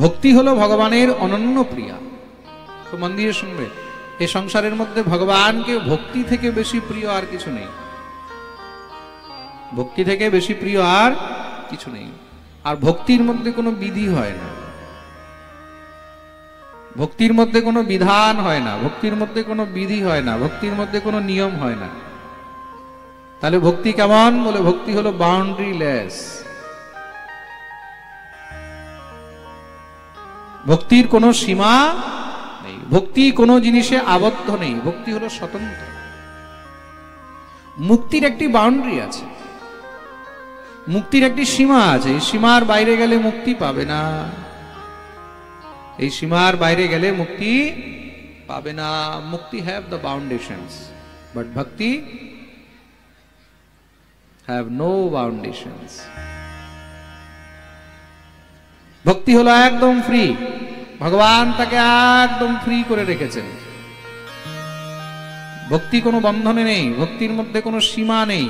ভক্তি হলো ভগবানের অনন্য প্রিয়া। তো মন দিয়ে শুনবে, এই সংসারের মধ্যে ভগবানকে ভক্তি থেকে বেশি প্রিয় আর কিছু নেই। ভক্তি থেকে বেশি প্রিয় আর কিছু নেই। আর ভক্তির মধ্যে কোনো বিধি হয় না, ভক্তির মধ্যে কোনো বিধান হয় না, ভক্তির মধ্যে কোনো বিধি হয় না, ভক্তির মধ্যে কোনো নিয়ম হয় না। তাহলে ভক্তি কেমন? বলে ভক্তি হলো বাউন্ডারিলেস। ভক্তির কোনো সীমা নেই, ভক্তি কোনো জিনিসে আবদ্ধ নেই, ভক্তি হলো স্বতন্ত্র। মুক্তির একটি বাউন্ডারি আছে, মুক্তির একটি সীমা আছে। এই সীমার বাইরে গেলে মুক্তি পাবে না, এই সীমার বাইরে গেলে মুক্তি পাবে না। মুক্তি হ্যাভ দ্য বাউন্ডেশনস, বাট ভক্তি হ্যাভ নো বাউন্ডেশনস। ভক্তি হলো একদম ফ্রি, ভগবান তাকে একদম ফ্রি করে রেখেছেন। ভক্তি কোনো বন্ধনে নেই, ভক্তির মধ্যে কোনো সীমা নেই,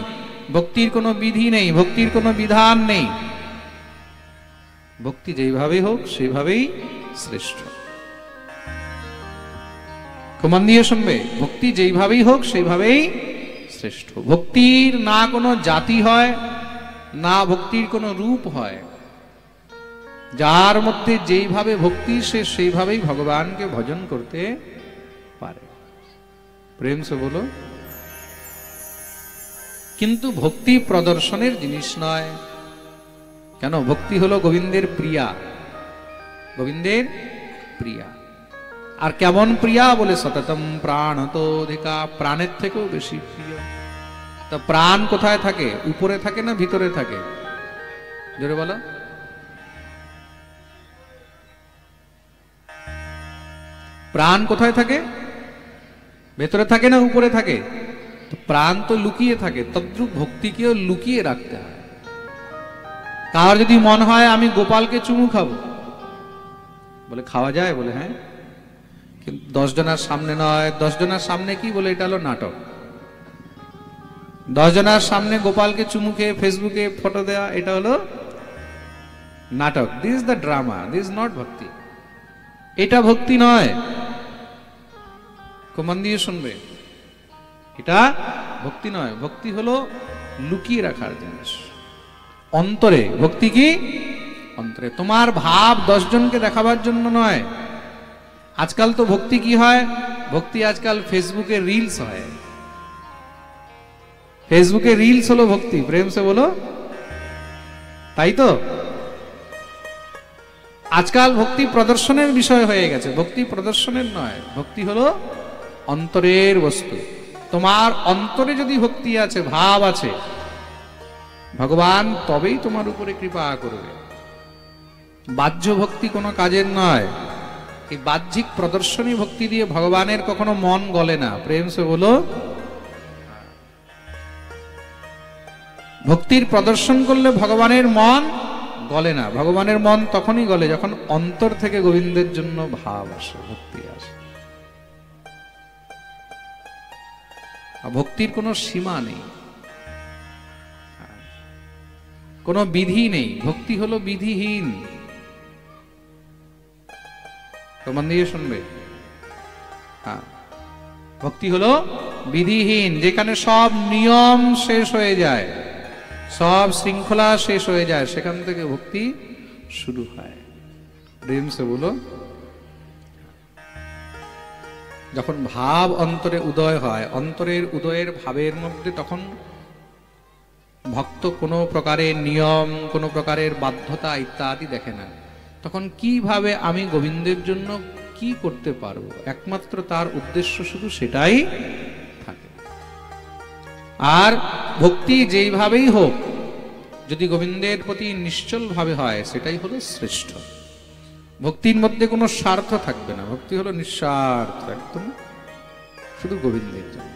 ভক্তির কোনো বিধি নেই, ভক্তির কোনো বিধান নেই। ভক্তি যেইভাবেই হোক সেইভাবেই শ্রেষ্ঠ। মন দিয়ে শুনবে, ভক্তি যেইভাবেই হোক সেইভাবেই শ্রেষ্ঠ। ভক্তির না কোনো জাতি হয়, না ভক্তির কোনো রূপ হয়। যার মধ্যে যেইভাবে ভক্তি, সে সেইভাবেই ভগবানকে ভজন করতে পারে। প্রেম সে বলো। কিন্তু ভক্তি প্রদর্শনের জিনিস নয়। কেন? ভক্তি হলো গোবিন্দের প্রিয়া, গোবিন্দের প্রিয়া। আর কেমন প্রিয়া? বলে সততম প্রাণতোধিকা, প্রাণের থেকেও বেশি প্রিয়। তা প্রাণ কোথায় থাকে? উপরে থাকে না ভিতরে থাকে? জোরে বলো। প্রাণ কোথায় থাকে? ভেতরে থাকে না উপরে থাকে? তো প্রাণ তো লুকিয়ে থাকে, তদ্রূপ ভক্তিকেও লুকিয়ে রাখতে হয়। কার যদি মন হয় আমি গোপালকে চুমু খাবো, বলে খাওয়া যায়? বলে হ্যাঁ, কিন্তু 10 জনের সামনে নয়। 10 জনের সামনে কি? বলে এটা হলো নাটক। 10 জনের সামনে গোপালকে চুমু খেয়ে ফেসবুকে ফটো দেওয়া, এটা হলো নাটক। This is the drama, this is not ভক্তি। এটা ভক্তি নয়। মন দিয়ে শুনবে, এটা ভক্তি নয়। ভক্তি হলো লুকিয়ে রাখার জিনিস, অন্তরে। ভক্তি কি? অন্তরে। তোমার ভাব 10 জনকে দেখাবার জন্য নয়। আজকাল তো ভক্তি কি হয়? ভক্তি আজকাল ফেসবুকে রিলস হয়। ফেসবুকে রিলস হলো ভক্তি। প্রেম সে বলো, তাই তো? আজকাল ভক্তি প্রদর্শনের বিষয় হয়ে গেছে, ভক্তি প্রদর্শনের নয়। ভক্তি হলো অন্তরের বস্তু। তোমার অন্তরে যদি ভক্তি আছে, ভাব আছে, ভগবান তবেই তোমার উপরে কৃপা করবে। বাহ্য ভক্তি কোনো কাজের নয়। এই বাহ্যিক প্রদর্শনী ভক্তি দিয়ে ভগবানের কখনো মন গলে না। প্রেম সে বলো। ভক্তির প্রদর্শন করলে ভগবানের মন গলে না। ভগবানের মন তখনই গলে যখন অন্তর থেকে গোবিন্দের জন্য ভাব আসে, ভক্তি আসে। ভক্তির কোনো সীমা নেই, কোনো বিধি নেই। ভক্তি হলো বিধিহীন। মন দিয়ে শুনবে, হ্যাঁ, ভক্তি হলো বিধিহীন, যেখানে সব নিয়ম শেষ হয়ে যায়, সব শৃঙ্খলা শেষ হয়ে যায়, সেখান থেকে ভক্তি শুরু হয়। প্রেম সে বলো। যখন ভাব অন্তরে উদয় হয়, অন্তরের উদয়ের ভাবের মধ্যে, তখন ভক্ত কোনো প্রকারের নিয়ম, কোনো প্রকারের বাধ্যতা ইত্যাদি দেখে না। তখন কিভাবে আমি গোবিন্দের জন্য কি করতে পারবো, একমাত্র তার উদ্দেশ্য শুধু সেটাই থাকে। আর ভক্তি যেইভাবেই হোক, যদি গোবিন্দের প্রতি নিশ্চল ভাবে হয়, সেটাই হলো শ্রেষ্ঠ। ভক্তির মধ্যে কোনো স্বার্থ থাকবে না। ভক্তি হলো নিঃস্বার্থ, একদম শুধু গোবিন্দের জন্য।